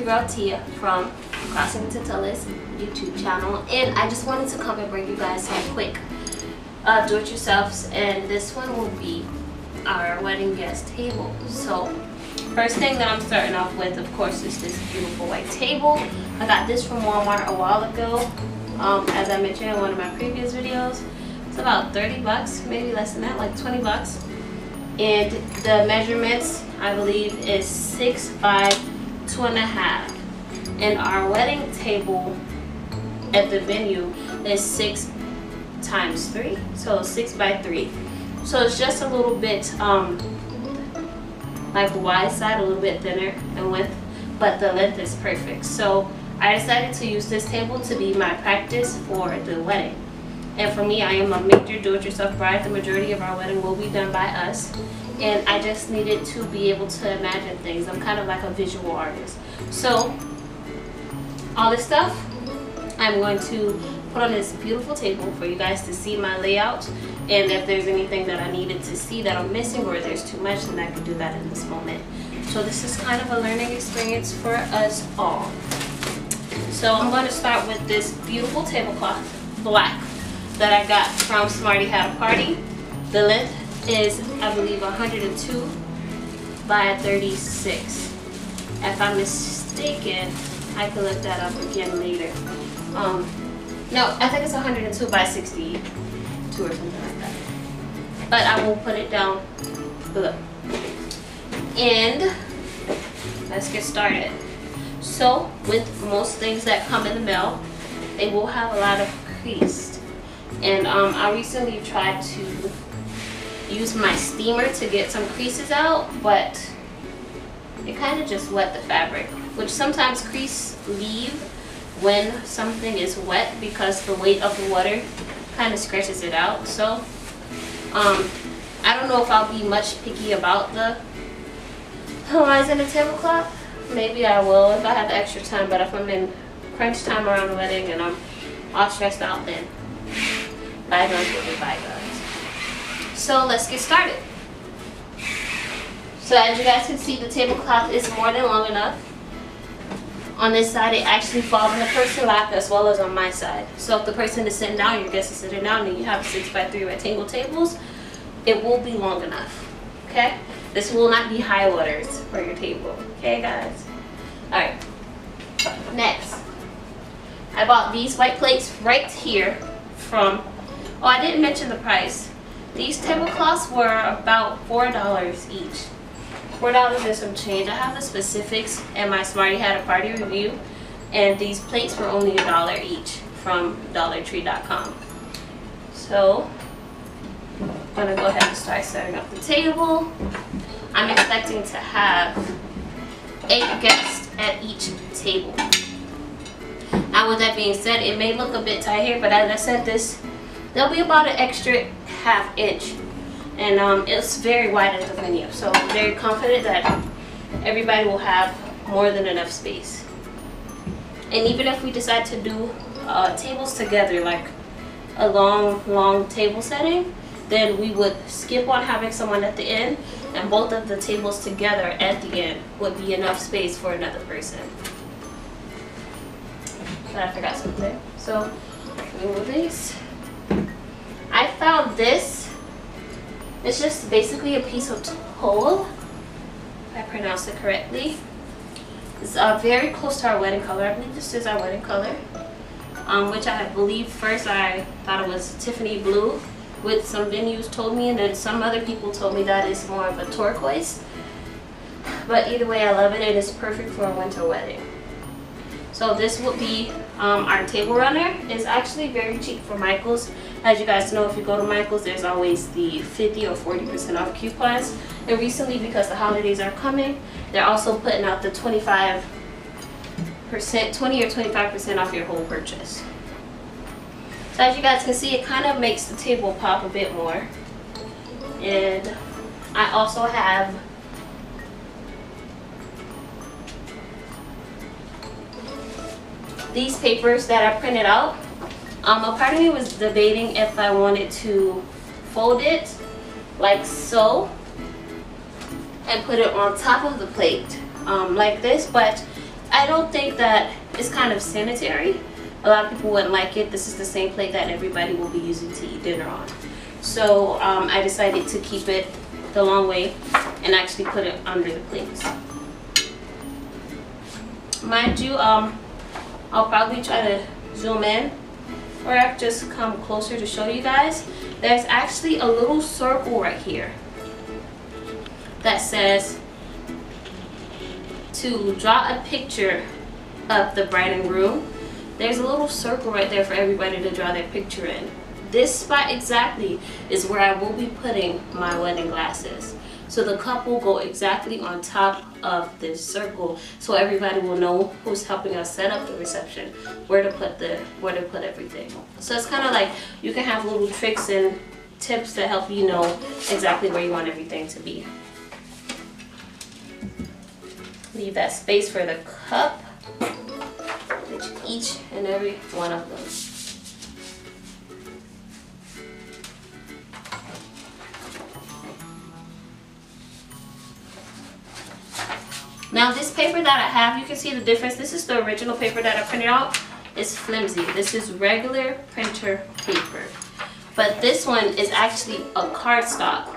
girl Tia from Crossing to Talis YouTube channel, and I just wanted to come and bring you guys some quick do-it-yourselves, and this one will be our wedding guest table. So first thing that I'm starting off with, of course, is this beautiful white table. I got this from Walmart a while ago. As I mentioned in one of my previous videos, it's about 30 bucks, maybe less than that, like 20 bucks. And the measurements, I believe, is 6 by 2.5. And our wedding table at the venue is 6 times 3, so 6 by 3. So it's just a little bit like the wide side, a little bit thinner in width, but the length is perfect. So I decided to use this table to be my practice for the wedding. And for me, I am a major do-it-yourself bride. The majority of our wedding will be done by us. And I just needed to be able to imagine things. I'm kind of like a visual artist. So all this stuff I'm going to put on this beautiful table for you guys to see my layout. And if there's anything that I needed to see that I'm missing or there's too much, then I can do that in this moment. So this is kind of a learning experience for us all. So I'm going to start with this beautiful tablecloth, black, that I got from Smarty Had a Party. The length is, I believe, 102 by 36. If I'm mistaken, I can look that up again later. No, I think it's 102 by 62 or something like that. But I will put it down below. And let's get started. So with most things that come in the mail, they will have a lot of crease. And I recently tried to use my steamer to get some creases out, but it kind of just wet the fabric, which sometimes crease leave when something is wet because the weight of the water kind of scratches it out. So I don't know if I'll be much picky about the lines in the tablecloth. Maybe I will if I have the extra time, but if I'm in crunch time around the wedding and I'm all stressed out, then bygones will be bygones. So let's get started. So as you guys can see, the tablecloth is more than long enough. On this side, it actually falls in the person lap as well as on my side. So if the person is sitting down, your guest is sitting down, and you have 6 by 3 rectangle tables, it will be long enough. Okay? This will not be high waters for your table. Okay, guys? Alright. Next, I bought these white plates right here from, oh, I didn't mention the price. These tablecloths were about $4 each. $4 and some change. I have the specifics in my Smarty Had a Party review, and these plates were only $1 each from DollarTree.com. So I'm gonna go ahead and start setting up the table. I'm expecting to have 8 guests at each table. Now with that being said, it may look a bit tight here, but as I said, there'll be about an extra ½ inch. And it's very wide at the venue, so I'm very confident that everybody will have more than enough space. And even if we decide to do tables together, like a long table setting, then we would skip on having someone at the end, and both of the tables together at the end would be enough space for another person. But I forgot something, so remove these. I found this. It's just basically a piece of tulle, if I pronounced it correctly. It's very close to our wedding color. I believe this is our wedding color, which I believe first I thought it was Tiffany blue, with some venues told me, and then some other people told me that it's more of a turquoise. But either way, I love it, and it's perfect for a winter wedding. So this would be our table runner. It's actually very cheap for Michael's. As you guys know, if you go to Michael's, there's always the 50 or 40% off coupons. And recently, because the holidays are coming, they're also putting out the 20 or 25% off your whole purchase. So as you guys can see, it kind of makes the table pop a bit more. And I also have these papers that I printed out. A part of me was debating if I wanted to fold it like so and put it on top of the plate like this, but I don't think that it's kind of sanitary. A lot of people wouldn't like it. This is the same plate that everybody will be using to eat dinner on. So I decided to keep it the long way and actually put it under the plates. Mind you, I'll probably try to zoom in or I'll just come closer to show you guys. There's actually a little circle right here that says to draw a picture of the bride and groom. There's a little circle right there for everybody to draw their picture in. This spot exactly is where I will be putting my wedding glasses. So the cup will go exactly on top of this circle, so everybody will know who's helping us set up the reception, where to put everything. So it's kind of like you can have little tricks and tips that help you know exactly where you want everything to be. Leave that space for the cup, each and every one of them. Now this paper that I have, you can see the difference. This is the original paper that I printed out. It's flimsy. This is regular printer paper. But this one is actually a cardstock.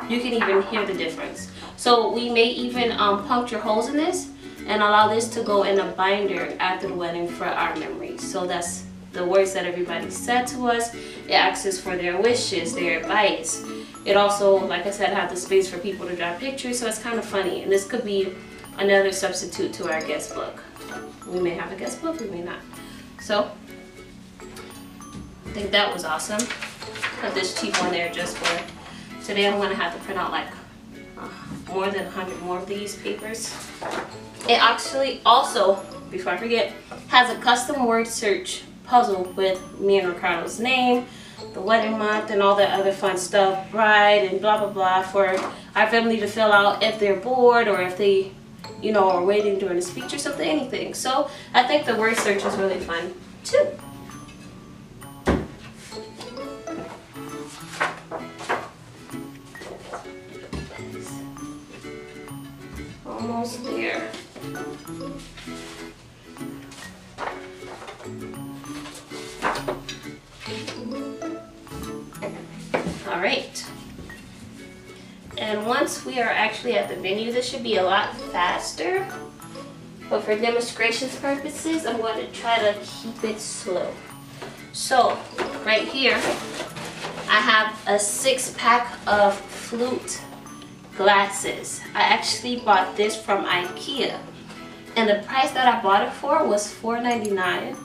You can even hear the difference. So we may even puncture holes in this and allow this to go in a binder after the wedding for our memories. So that's the words that everybody said to us. It asks us for their wishes, their advice. It also, like I said, has the space for people to draw pictures, so it's kind of funny. And this could be another substitute to our guest book. We may have a guest book, we may not. So I think that was awesome. Put this cheap one there just for today. I'm gonna have to print out like more than 100 more of these papers. It actually also, before I forget, has a custom word search puzzle with me and Ricardo's name, the wedding month, and all that other fun stuff, bride and blah blah blah, for our family to fill out if they're bored or if they, you know, are waiting during a speech or something, anything. So I think the word search is really fun too. Almost there. All right. And once we are actually at the venue, this should be a lot faster. But for demonstrations purposes, I'm going to try to keep it slow. So right here, I have a 6-pack of flute glasses. I actually bought this from IKEA, and the price that I bought it for was $4.99.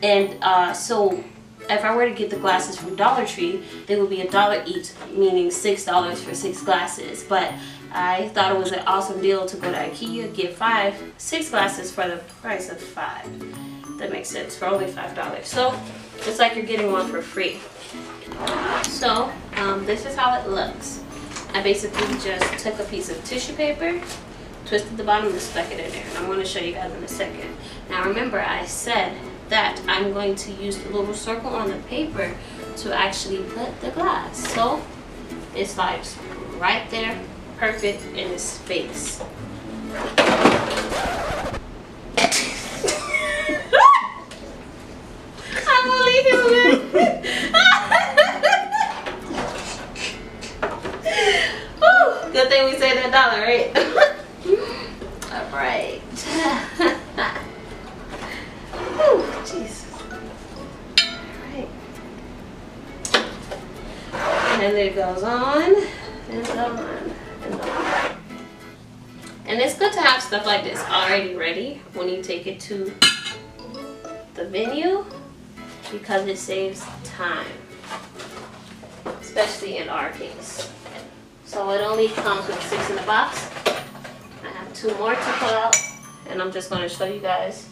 And so if I were to get the glasses from Dollar Tree, they would be $1 each, meaning $6 for 6 glasses. But I thought it was an awesome deal to go to IKEA, get 6 glasses for the price of 5. That makes sense, for only $5. So it's like you're getting one for free. So this is how it looks. I basically just took a piece of tissue paper, twisted the bottom, and stuck it in there. And I'm going to show you guys in a second. Now remember, I said that I'm going to use the little circle on the paper to actually put the glass. So it slides right there, perfect in its space. Good thing we saved that $1, right? Alright. Jesus. Alright. And it goes on and on and on. And it's good to have stuff like this already ready when you take it to the venue, because it saves time, especially in our case. So it only comes with 6 in the box. I have 2 more to pull out, and I'm just going to show you guys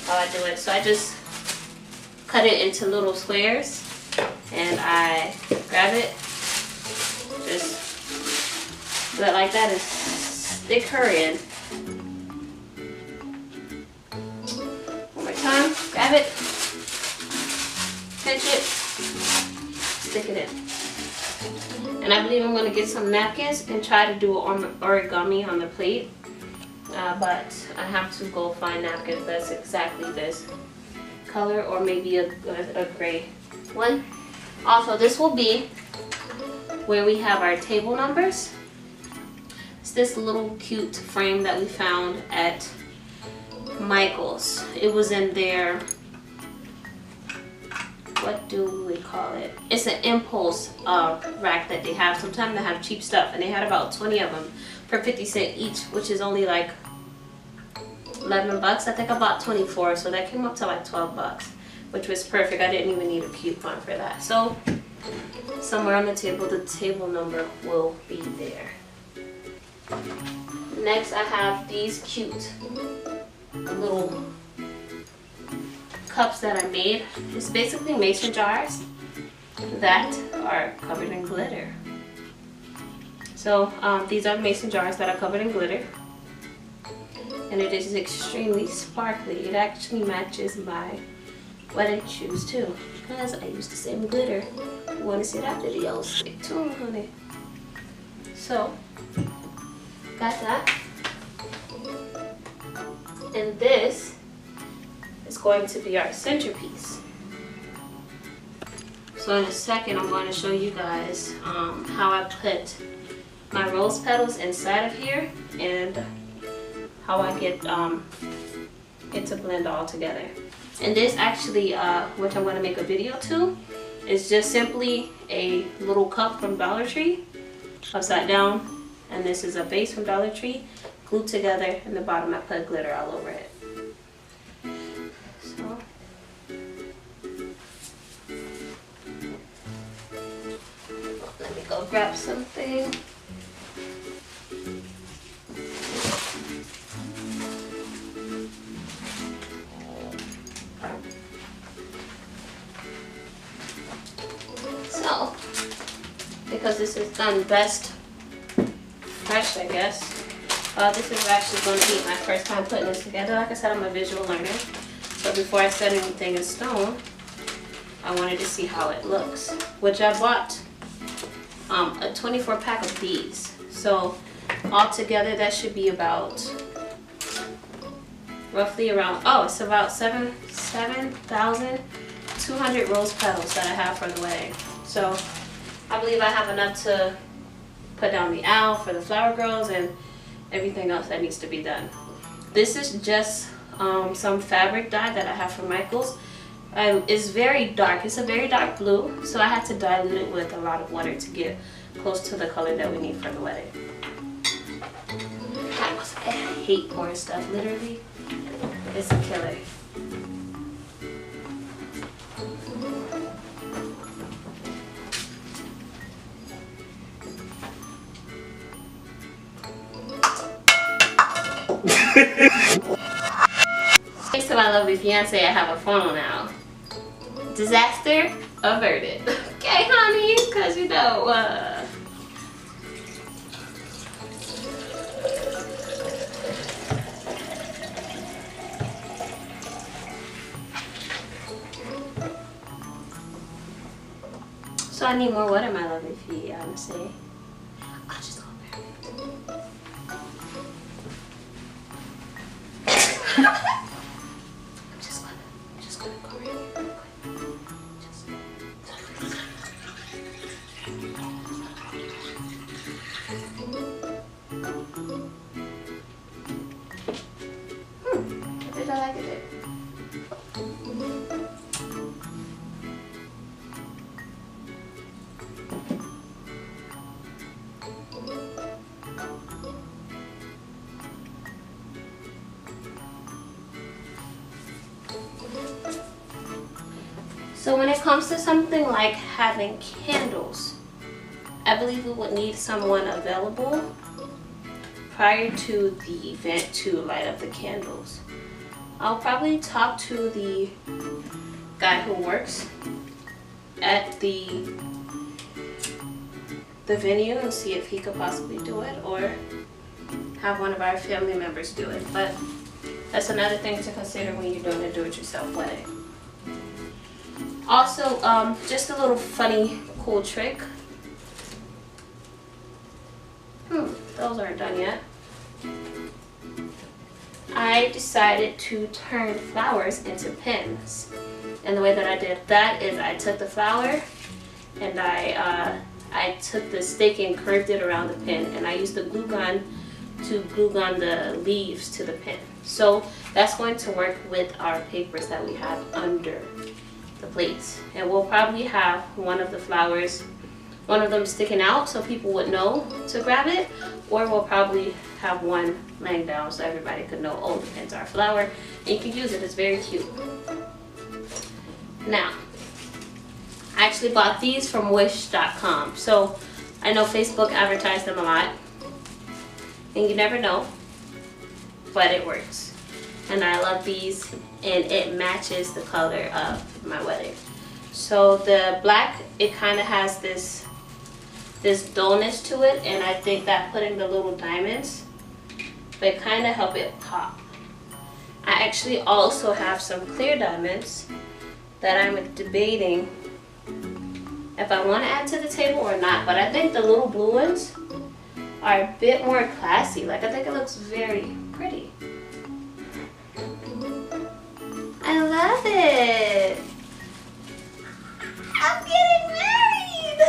how I do it. So I just cut it into little squares, and I grab it, just do it like that and stick her in. One more time, grab it, pinch it, stick it in. And I believe I'm going to get some napkins and try to do an origami on the plate. but I have to go find napkins that's exactly this color, or maybe a gray one. Also, this will be where we have our table numbers. It's this little cute frame that we found at Michael's. It was in their, what do we call it? It's an impulse rack that they have. Sometimes they have cheap stuff, and they had about 20 of them for 50 cents each, which is only like 11 bucks. I think I bought 24, so that came up to like 12 bucks, which was perfect. I didn't even need a coupon for that. So somewhere on the table number will be there. Next, I have these cute little cups that I made. It's basically mason jars that are covered in glitter. So these are mason jars that are covered in glitter, and it is extremely sparkly. It actually matches my wedding shoes too, because I used the same glitter. If you want to see that video, stay tuned, honey. So got that, and this is going to be our centerpiece. So in a second, I'm going to show you guys how I put my rose petals inside of here, and how I get it to blend all together. And this actually, which I'm going to make a video to, is just simply a little cup from Dollar Tree, upside down, and this is a base from Dollar Tree, glued together, and the bottom I put glitter all over it. So let me go grab something. So, because this is done best fresh, I guess, this is actually going to be my first time putting this together. Like I said, I'm a visual learner, so before I set anything in stone, I wanted to see how it looks, which I bought a 24 pack of these. So altogether that should be about roughly around, oh, it's about 7,200 rose petals that I have for the wedding. So I believe I have enough to put down the owl for the flower girls and everything else that needs to be done. This is just some fabric dye that I have from Michael's. It's very dark. It's a very dark blue, so I had to dilute it with a lot of water to get close to the color that we need for the wedding. I hate pouring stuff, literally. It's a killer. Thanks to my lovely fiance, I have a funnel now. Disaster averted. Okay, honey, because you know, so I need more water, my lovely feet, honestly. I'll just go there. I'm just gonna go right here real quick. I think I like it. So when it comes to something like having candles, I believe we would need someone available prior to the event to light up the candles. I'll probably talk to the guy who works at the venue and see if he could possibly do it, or have one of our family members do it. But that's another thing to consider when you're doing a do-it-yourself wedding. Also, just a little funny, cool trick. Those aren't done yet. I decided to turn flowers into pins. And the way that I did that is I took the flower and I took the stick and curved it around the pin, and I used the glue gun to glue gun the leaves to the pin. So that's going to work with our papers that we have under the plates. And we'll probably have one of the flowers, one of them sticking out so people would know to grab it, or we'll probably have one laying down so everybody could know, oh, the pins are a flower, and you can use it. It's very cute. Now, I actually bought these from wish.com. So I know Facebook advertised them a lot, and you never know, but it works. And I love these, and it matches the color of my wedding. So the black, it kind of has this dullness to it, and I think that putting the little diamonds, they kind of help it pop. I actually also have some clear diamonds that I'm debating if I want to add to the table or not, but I think the little blue ones are a bit more classy. Like, I think it looks very pretty. I love it. I'm getting married.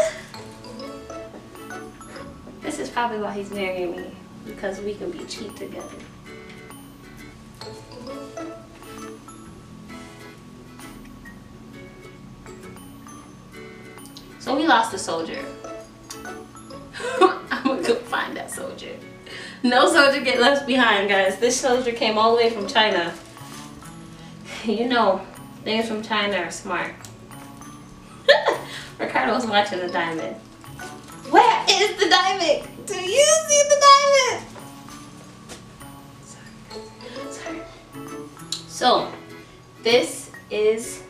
This is probably why he's marrying me, because we can be cheap together. So we lost a soldier. I'm gonna go find that soldier. No soldier get left behind, guys. This soldier came all the way from China. You know, things from China are smart. Ricardo's watching the diamond. Where is the diamond? Do you see the diamond? Sorry. So, this is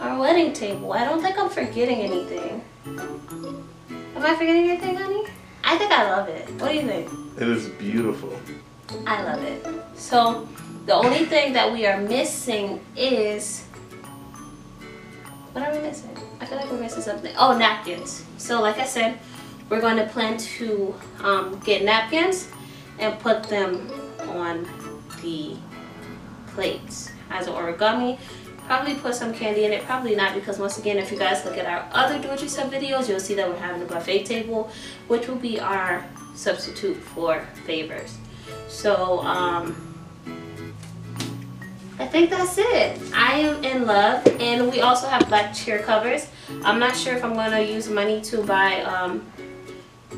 our wedding table. I don't think I'm forgetting anything. Am I forgetting anything, honey? I think I love it. What do you think? It is beautiful. I love it. So the only thing that we are missing is, what are we missing? I feel like we're missing something. Oh, napkins. So like I said, we're going to plan to get napkins and put them on the plates as an origami. Probably put some candy in it, probably not, because once again, if you guys look at our other do-it-yourself videos, you'll see that we're having a buffet table, which will be our substitute for favors. So I think that's it. I am in love. And we also have black chair covers. I'm not sure if I'm going to use money to buy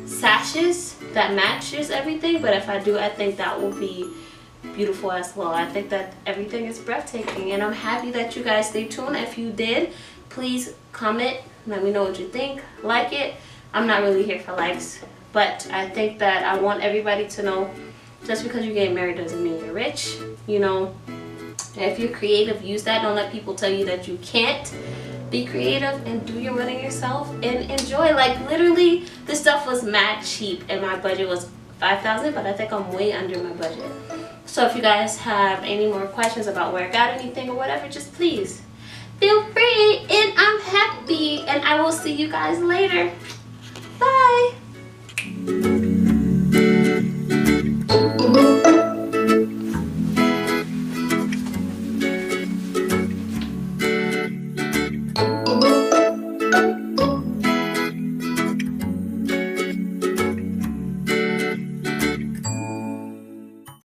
sashes that matches everything, but if I do, I think that will be beautiful as well. I think that everything is breathtaking, and I'm happy that you guys stayed tuned. If you did, please comment, let me know what you think, like it. I'm not really here for likes, but I think that I want everybody to know, just because you're getting married doesn't mean you're rich. You know, if you're creative, use that. Don't let people tell you that you can't. Be creative and do your wedding yourself and enjoy. Like, literally, this stuff was mad cheap, and my budget was $5,000, but I think I'm way under my budget. So if you guys have any more questions about where I got anything or whatever, just please feel free, and I'm happy, and I will see you guys later. Bye.